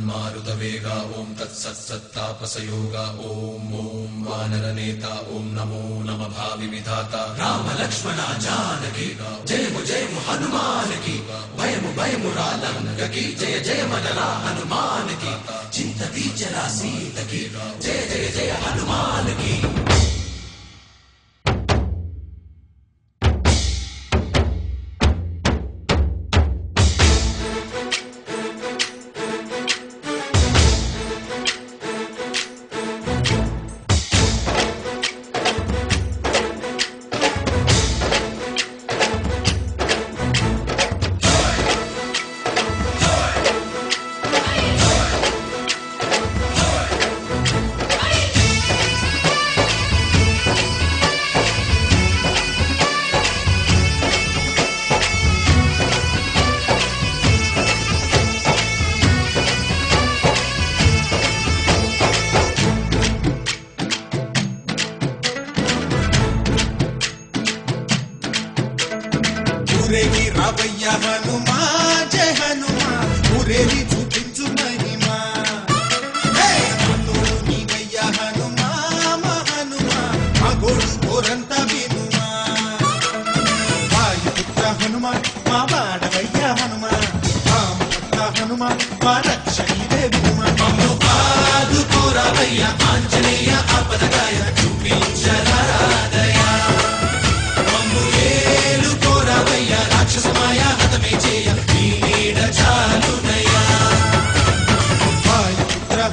మారుతవేగా ఓం తత్సత్తాపసయోగా ఓం ఓం వానరనేత ఓం నమో నమ భావి విధాత రామ లక్ష్మణ జానకి జయము జయము హనుమానికి భయము భయము రాలంకకి జయ జయ మనరా హనుమానికి చింత తీర్చరా సీతకి జయ జయ జయ హనుమానికి.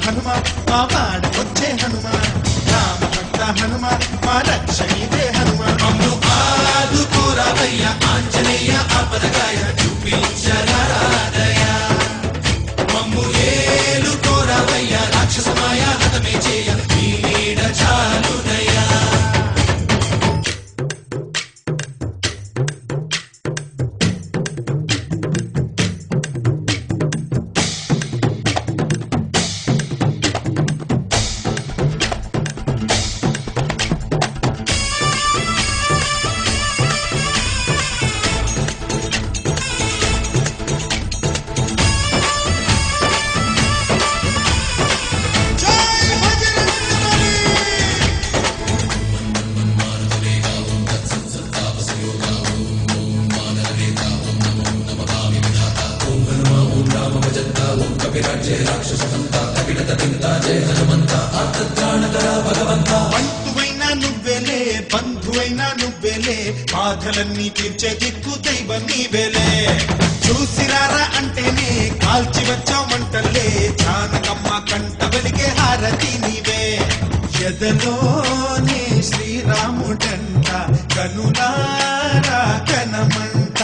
హనుమ బాధలన్నీ తీర్చే దిక్కు దైవం నీవేలే చూసిరారా అంటేనే కాల్చి వచ్చామంటలే జానకమ్మ కంట వెలిగే హారతి నీవే ఎదలోనే శ్రీరాముడంట కనులారా కనమంట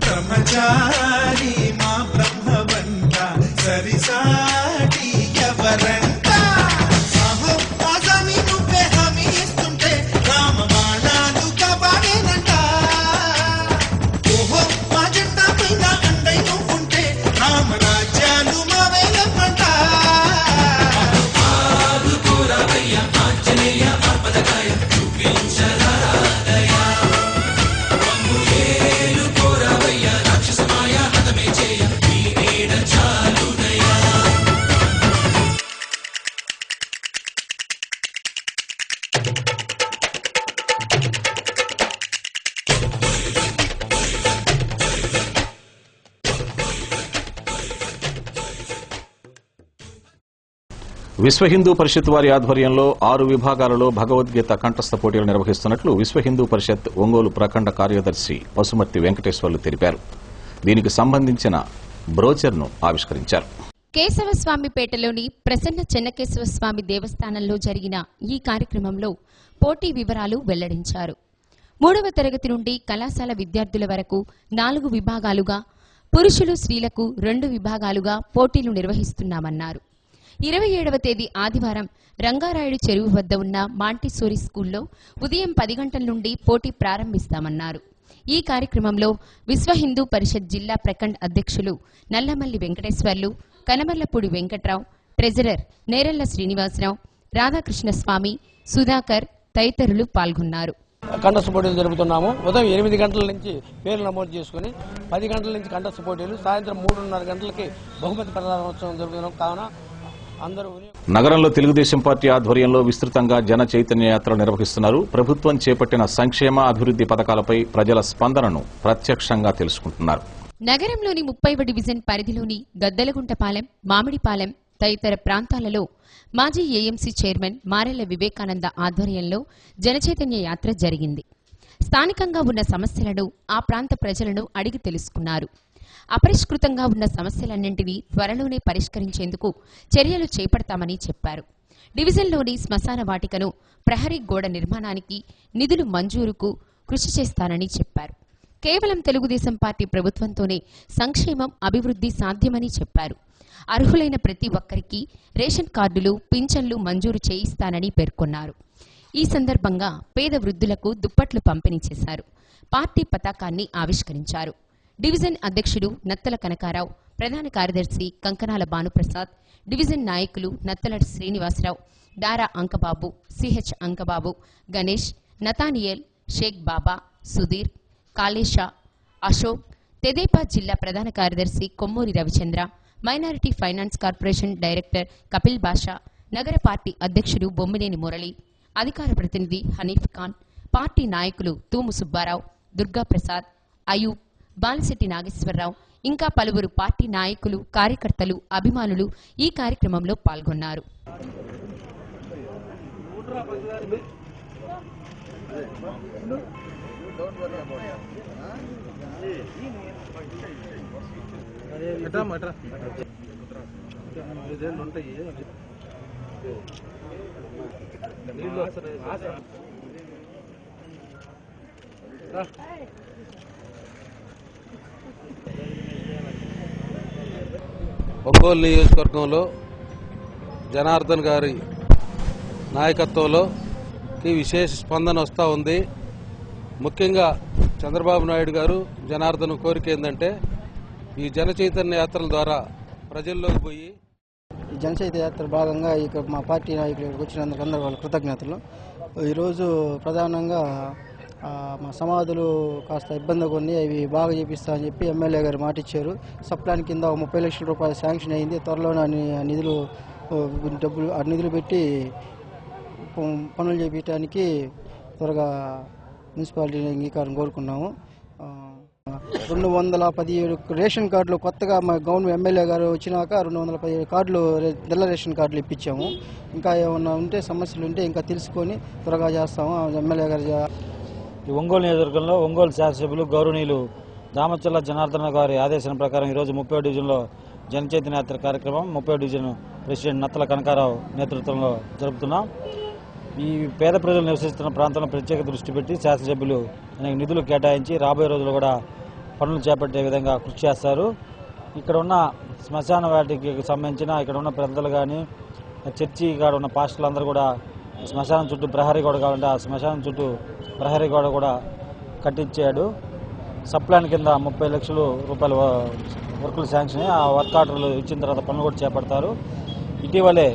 బ్రహ్మచారి మా బ్రహ్మవంట సరిసాటి ఎవరంట విశ్వ హిందూ పరిషత్ వారి ఆధ్వర్యంలో 6 విభాగాలలో భగవద్గీత కంఠస్థ పోటీలు నిర్వహిస్తున్నట్లు విశ్వ హిందూ పరిషత్ ఒంగోలు ప్రఖండ కార్యదర్శి పసుమర్తి వెంకటేశ్వర్లు తెలిపారు. దీనికి సంబంధించిన బ్రోచర్ను ఆవిష్కరించారు. కేశవస్వామిపేటలోని ప్రసన్న చెన్నకేశవస్వామి దేవస్థానంలో జరిగిన ఈ కార్యక్రమంలో పోటీ వివరాలు వెల్లడించారు. 3వ తరగతి నుండి కళాశాల విద్యార్థుల వరకు 4 విభాగాలుగా, పురుషులు స్త్రీలకు 2 విభాగాలుగా పోటీలు నిర్వహిస్తున్నామన్నారు. 27వ తేదీ ఆదివారం రంగారాయుడు చెరువు వద్ద ఉన్న మాంటిసోరీ స్కూల్లో ఉదయం 10 గంటల నుండి పోటీ ప్రారంభిస్తామన్నారు. ఈ కార్యక్రమంలో విశ్వ హిందూ పరిషత్ జిల్లా ప్రఖండ్ అధ్యక్షులు నల్లమల్లి వెంకటేశ్వర్లు, కనమర్లపూడి వెంకట్రావు, ట్రెజరర్ నేరెళ్ల శ్రీనివాసరావు, రాధాకృష్ణస్వామి, సుధాకర్ తదితరులు పాల్గొన్నారు. కంఠస్థ పోటీలు జరుపుతున్నాము. ఉదయం 8 గంటల నుంచి పేర్లు నమోదు చేసుకుని 10 గంటల నుంచి కంఠస్థ పోటీలు, సాయంత్రం 3:30 గంటలకి బహుమతి ప్రదానోత్సవం జరుపుతున్నాం. కావున అందరూ నగరంలో తెలుగుదేశం పార్టీ ఆధ్వర్యంలో విస్తృతంగా జన చైతన్య యాత్ర నిర్వహిస్తున్నారు. ప్రభుత్వం చేపట్టిన సంక్షేమ అభివృద్ది పథకాలపై ప్రజల స్పందనను ప్రత్యక్షంగా తెలుసుకుంటున్నారు. నగరంలోని 30వ డివిజన్ పరిధిలోని గద్దలగుంటపాలెం, మామిడిపాలెం తదితర ప్రాంతాలలో మాజీ ఏఎంసీ చైర్మన్ మారెళ్ల వివేకానంద ఆధ్వర్యంలో జనచైతన్య యాత్ర జరిగింది. స్థానికంగా ఉన్న సమస్యలను, ఆ ప్రాంత ప్రజలను అడిగి తెలుసుకున్నారు. అపరిష్కృతంగా ఉన్న సమస్యలన్నింటినీ త్వరలోనే పరిష్కరించేందుకు చర్యలు చేపడతామని చెప్పారు. డివిజన్లోని శ్మశాన వాటికను, ప్రహరీ గోడ నిర్మాణానికి నిధులు మంజూరుకు కృషి చేస్తానని చెప్పారు. కేవలం తెలుగుదేశం పార్టీ ప్రభుత్వంతోనే సంక్షేమం, అభివృద్ధి సాధ్యమని చెప్పారు. అర్హులైన ప్రతి ఒక్కరికి రేషన్ కార్డులు, పింఛన్లు మంజూరు చేయిస్తానని పేర్కొన్నారు. ఈ సందర్భంగా పేద వృద్ధులకు దుప్పట్లు పంపిణీ చేశారు. పార్టీ పతాకాన్ని ఆవిష్కరించారు. డివిజన్ అధ్యక్షుడు నత్తల కనకారావు, ప్రధాన కార్యదర్శి కంకనాల భానుప్రసాద్, డివిజన్ నాయకులు నత్తలటి శ్రీనివాసరావు, దారా అంకబాబు, సిహెచ్ అంకబాబు, గణేష్, నతానియల్, షేక్ బాబా, సుధీర్, కాళేషా, అశోక్, తెదేపా జిల్లా ప్రధాన కార్యదర్శి Kommuri Ravichandra, minority finance corporation director Kapil Basha, నగర పార్టీ అధ్యక్షుడు బొమ్మినేని మురళి, అధికార ప్రతినిధి హనీఫ్ ఖాన్, పార్టీ నాయకులు తూము సుబ్బారావు, దుర్గాప్రసాద్, అయూబ్, బాలశెట్టి నాగేశ్వరరావు, ఇంకా పలువురు పార్టీ నాయకులు, కార్యకర్తలు, అభిమానులు ఈ కార్యక్రమంలో పాల్గొన్నారు. ఒంగోలు నియోజకవర్గంలో జనార్దన్ గారి నాయకత్వంలో విశేష స్పందన వస్తూ ఉంది. ముఖ్యంగా చంద్రబాబు నాయుడు గారు జనార్దన్ కోరిక ఏంటంటే ఈ జన చైతన్య యాత్రల ద్వారా ప్రజల్లోకి పోయి ఈ జన చైతన్య యాత్ర భాగంగా ఇక మా పార్టీ నాయకులు వచ్చినందుకు అందరూ వాళ్ళ కృతజ్ఞతలు. ఈరోజు ప్రధానంగా మా సమాధులు కాస్త ఇబ్బందిగా ఉన్నాయి, అవి బాగా చేపిస్తా అని చెప్పి ఎమ్మెల్యే గారు మాట ఇచ్చారు. సప్లాన్ కింద 30 లక్షల రూపాయలు శాంక్షన్ అయింది. త్వరలోనే ఆ నిధులు పెట్టి పనులు చేపించడానికి త్వరగా మున్సిపాలిటీ అంగీకారం కోరుకున్నాము. 217 రేషన్ కార్డులు కొత్తగా మా గవర్నమెంట్ ఎమ్మెల్యే గారు వచ్చినాక 217 కార్డులు తెల్ల రేషన్ కార్డులు ఇప్పించాము. ఇంకా ఏమన్నా ఉంటే సమస్యలు ఉంటే ఇంకా తెలుసుకొని త్వరగా చేస్తాము. ఎమ్మెల్యే గారు ఈ ఒంగోలు నియోజకవర్గంలో ఒంగోలు శాసనసభ్యులు గౌరవనీయులు దామచర్ల జనార్దన గారి ఆదేశాల ప్రకారం ఈరోజు 30వ డివిజన్లో జనచైతన్య యాత్ర కార్యక్రమం 30వ డివిజన్ ప్రెసిడెంట్ నత్తల కనకారావు నేతృత్వంలో జరుపుతున్నాం. ఈ పేద ప్రజలు నివసిస్తున్న ప్రాంతంలో ప్రత్యేక దృష్టి పెట్టి శాసనసభ్యులు అనేక నిధులు కేటాయించి రాబోయే రోజుల్లో కూడా పనులు చేపట్టే విధంగా కృషి చేస్తారు. ఇక్కడ ఉన్న శ్మశాన వాటికి సంబంధించిన ఇక్కడ ఉన్న పెద్దలు కానీ చర్చి కాడ ఉన్న పాస్టర్లు అందరూ కూడా శ్మశానం చుట్టూ ప్రహరీ గోడ కావాలంటే ఆ శ్మశానం చుట్టూ ప్రహరీ గోడ కూడా కట్టించాడు. సప్లాన్ కింద 30 లక్షల రూపాయల వర్కులు శాంక్షన్ ఆ వర్క్ ఆర్డర్లు ఇచ్చిన తర్వాత పనులు కూడా చేపడతారు. ఇటీవలే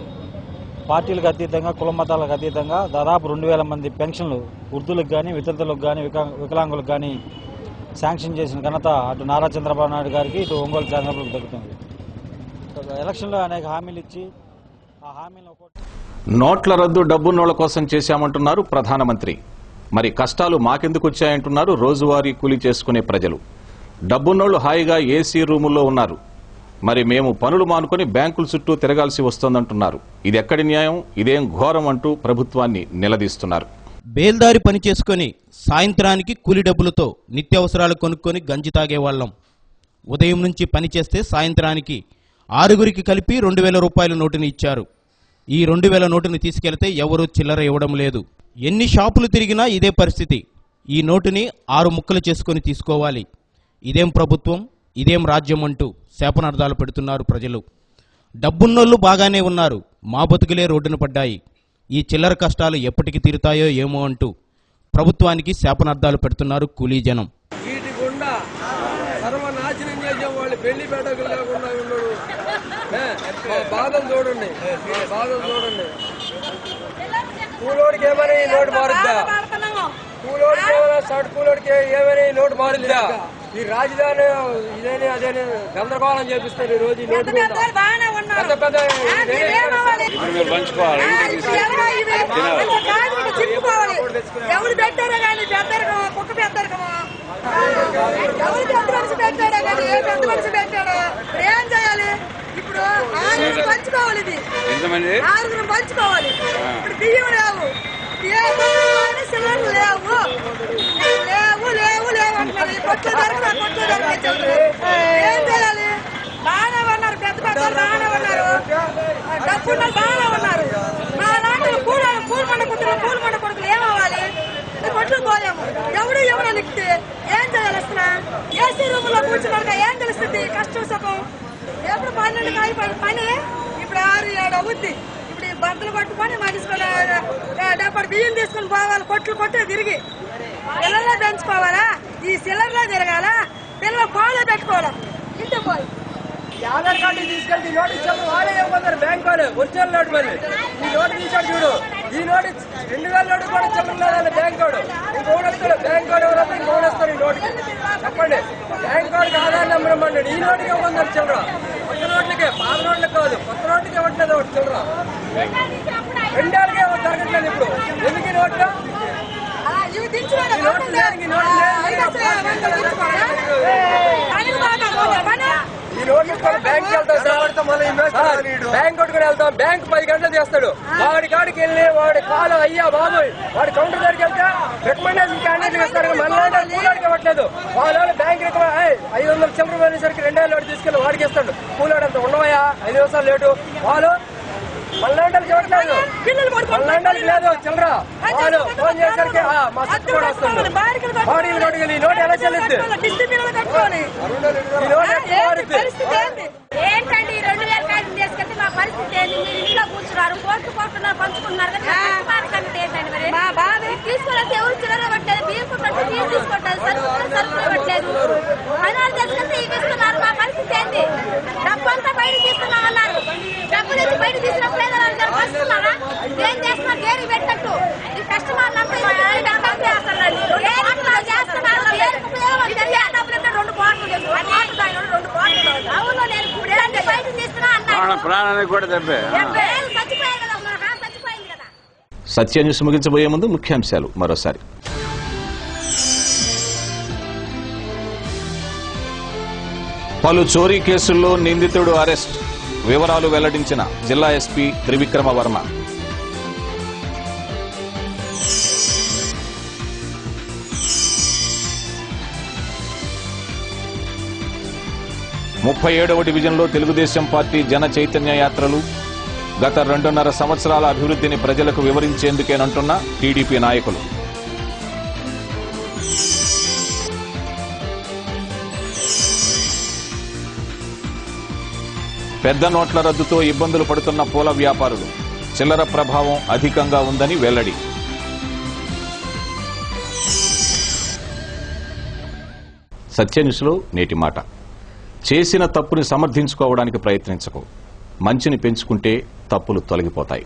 పార్టీలకు అతీతంగా కుల మతాలకు అతీతంగా దాదాపు 2000 మంది పెన్షన్లు వృద్ధులకు కానీ వితంతులకు కానీ వికలాంగులకు కానీ శాంక్షన్ చేసిన ఘనత అటు నారా చంద్రబాబు నాయుడు గారికి ఇటు ఒంగోలు శాసనసభకు దక్కుతుంది. ఎలక్షన్లో అనేక హామీలు ఇచ్చి ఆ హామీలను నోట్ల రద్దు డబ్బున్నోళ్ల కోసం చేశామంటున్నారు ప్రధానమంత్రి. మరి కష్టాలు మాకెందుకు వచ్చాయంటున్నారు రోజువారీ కూలీ చేసుకునే ప్రజలు. డబ్బున్నోళ్లు హాయిగా ఏసీ రూముల్లో ఉన్నారు, మరి మేము పనులు మానుకొని బ్యాంకుల చుట్టూ తిరగాల్సి వస్తోందంటున్నారు. ఇది ఎక్కడి న్యాయం, ఇదేం ఘోరం అంటూ ప్రభుత్వాన్ని నిలదీస్తున్నారు. బేల్దారి పని చేసుకుని సాయంత్రానికి కూలి డబ్బులతో నిత్యావసరాలు కొనుక్కొని గంజి తాగేవాళ్లం. ఉదయం నుంచి పని చేస్తే సాయంత్రానికి 6గురికి కలిపి 2000 రూపాయల నోటుని ఇచ్చారు. ఈ 2000 నోటుని తీసుకెళ్తే ఎవరూ చిల్లర ఇవ్వడం లేదు. ఎన్ని షాపులు తిరిగినా ఇదే పరిస్థితి. ఈ నోటుని 6 ముక్కలు చేసుకుని తీసుకోవాలి. ఇదేం ప్రభుత్వం, ఇదేం రాజ్యం అంటూ శాపనార్థాలు పెడుతున్నారు ప్రజలు. డబ్బున్నోళ్లు బాగానే ఉన్నారు, మా బతుకులే రోడ్డున పడ్డాయి. ఈ చిల్లర కష్టాలు ఎప్పటికి తీరుతాయో ఏమో అంటూ ప్రభుత్వానికి శాపనార్థాలు పెడుతున్నారు కూలీ జనం. వీటి గుండా సర్వనాశనం చేసే వాళ్ళు పెళ్లి పెట్టకు లేకుండా ఉన్నాడు. బాధలు చూడండి, బాధలు చూడండి. కూలోడికి ఏమైనా ఈ నోటు మారుద్దా? కూలోడికి ఏమైనా షర్ట్ కూలోడికి ఏమైనా ఈ నోటు మారుద్దా? ఈ రాజధాని ఇదేని అదేని గందరగోళం చేపిస్తారు ఈ రోజు. ఈ నోటు పెద్ద పెద్ద ఎవరు పెట్టారో కానీ పెద్దరికమా కుక్క పెద్దరికమా ఎవరు పెద్ద మనిషి పెట్టాడో కానీ ఏ పెద్ద మనిషి పెట్టాడో ఏం చేయాలి? ఇప్పుడు 6 పంచుకోవాలి. ఇది 6 పంచుకోవాలి. ఇప్పుడు బియ్యం లేవు, ఏ సిలిండర్ లేవు లేవు లేవు లేవు అంటున్నారు. కొట్లు దొరకదా, కొట్లు దొరకదు. ఏం చేయాలి? బాగానే ఉన్నారు, పెద్ద పెద్ద బాగానే ఉన్నారు, డబ్బున్న బాగానే ఉన్నారు. మా లాంటి పూలు మండ కుదురు పూలు మండ కొడుకులు ఏమవ్వాలి? కొట్లు పోయాము, ఎవడు ఎవరు నిక్కితే ఏం చేయాలి? అసలు ఏసీ రూమ్ లో కూర్చున్నాక ఏం తెలుస్తుంది కష్టం సుఖం? ఎప్పుడు 12 కాయ పని ఇప్పుడు 6-7 అవుద్ది. ఇప్పుడు ఈ బట్టలు పట్టుకొని మనిషికొని 70 బియ్యం తీసుకుని పోవాలి, కొట్లు కొట్టే తిరిగి పిల్లల్లో పెంచుకోవాలా? ఈ సిల్లర్లో తిరగాలా? పిల్లలు కోళ్ళే పెట్టుకోవాలా? ఇంటికి పోయి ఆధార్ కార్డు తీసుకెళ్తే ఈ నోటు ఇచ్చాము. వాళ్ళే ఇవ్వమన్నారు బ్యాంక్ వాళ్ళు. ఒరిజినల్ నోటు మళ్ళీ ఈ నోటు తీసాడు చూడు. ఈ నోటు 2000 నోటు కూడా చెప్పలేదు బ్యాంక్ వాడు. ఇంకోటి వస్తాడు బ్యాంక్ వాడు, ఎవరైతే ఇంకోటి వస్తారు ఈ నోటుకి. చెప్పండి, బ్యాంక్ వాడికి ఆధార్ నెంబర్ ఇవ్వండి. ఈ నోటుకి ఇవ్వమన్నారు చిల్లర. కొత్త నోట్లకే, పాత నోట్లకి కాదు, కొత్త నోట్లకి ఇవ్వట్లేదు ఒకటి చిల్లర. 2 ఏళ్ళకే జరగట్లేదు ఇప్పుడు. ఎందుకు ఈ నోట్లు? ఈ నోట్లు బ్యాంక్ వెళ్తాం సార్, బ్యాంక్ కొట్టుకుని వెళ్తాం. బ్యాంక్ 10 గంటలు చేస్తాడు. వాడి కాడికి వెళ్ళి వాడి కాలు అయ్యా బాబు వాడి కౌంటర్ దగ్గరికి వెళ్తే రికమెండేషన్ క్యాండిడేట్ ఇస్తారు. మళ్ళీ కూలాడికి ఇవ్వట్లేదు. వాళ్ళు బ్యాంక్ 500 చిల్లర అనేసరికి 2 ఏళ్ళు తీసుకెళ్ళి వాడికి ఇస్తాడు. కూలాడు అంత ఉండవయ్యా 5 నిమిషాలు లేటు. వాళ్ళు మళ్ళీ చూడట్లేదు, మళ్ళీ లేదు చిల్లర. వాళ్ళు ఫోన్ చేసరికి మా సత్తు కూడా వస్తుంది. బాడీలు కొట్టుకెళ్ళి ఈ నోటు ఎలా చెల్లిద్ది? ఈ నోటు ఏంటండి 2000 కాయలు తీసుకెళ్తే మా పరిస్థితి ఏంటి? మీరు ఇంట్లో కూర్చున్నారు, కోరుతున్నారు, పంచుకుంటున్నారు కదా. ఏంటండి మరి మా బాధ? తీసుకుని ఎవరు చిల్లర పట్టలేదు, బియ్యం కొట్టలేదు, బియ్యం తీసుకుంటారు, సరుకులు పట్టలేదు. పదాలు తీసుకెళ్తే ఇవి ఇస్తున్నారు. మా పరిస్థితి ఏంటి? డబ్బు అంతా బయట తీసుకున్నామన్నారు. డబ్బు తెచ్చి బయట తీసుకున్నప్పుడు వస్తున్నారా? ఏం చేస్తున్నారు? గేరి పెట్టట్టు ఈ కస్టమర్లు అంతా చేస్తున్నారు. 2 బాటలు 2 బాటలు. అవును, నేను బయట తీసుకున్నా అన్నా. ప్రాణానికి కూడా దెబ్బే. చచ్చిపోయాయి కదా, చచ్చిపోయింది కదా. సత్య న్యూస్ ముగించబోయే ముందు ముఖ్యాంశాలు మరోసారి. పలు చోరీ కేసుల్లో నిందితుడు అరెస్ట్. వివరాలు వెల్లడించిన జిల్లా ఎస్పీ త్రివిక్రమ వర్మ. 37వ డివిజన్లో తెలుగుదేశం పార్టీ జన చైతన్య యాత్రలు గత 2.5 సంవత్సరాల అభివృద్ధిని ప్రజలకు వివరించేందుకేనంటున్న టీడీపీ నాయకులు. పెద్ద నోట్ల రద్దుతో ఇబ్బందులు పడుతున్న పూల వ్యాపారులు, చిల్లర ప్రభావం అధికంగా ఉందని వెల్లడి. సత్యన్యూస్లో నేటి మాట. చేసిన తప్పుని సమర్థించుకోవడానికి ప్రయత్నించకు. మంచిని పెంచుకుంటే తప్పులు తొలగిపోతాయి.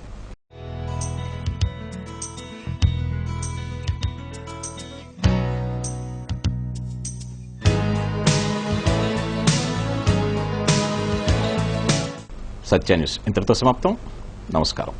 సత్యన్యూస్ ఇంతటితో సమాప్తం. నమస్కారం.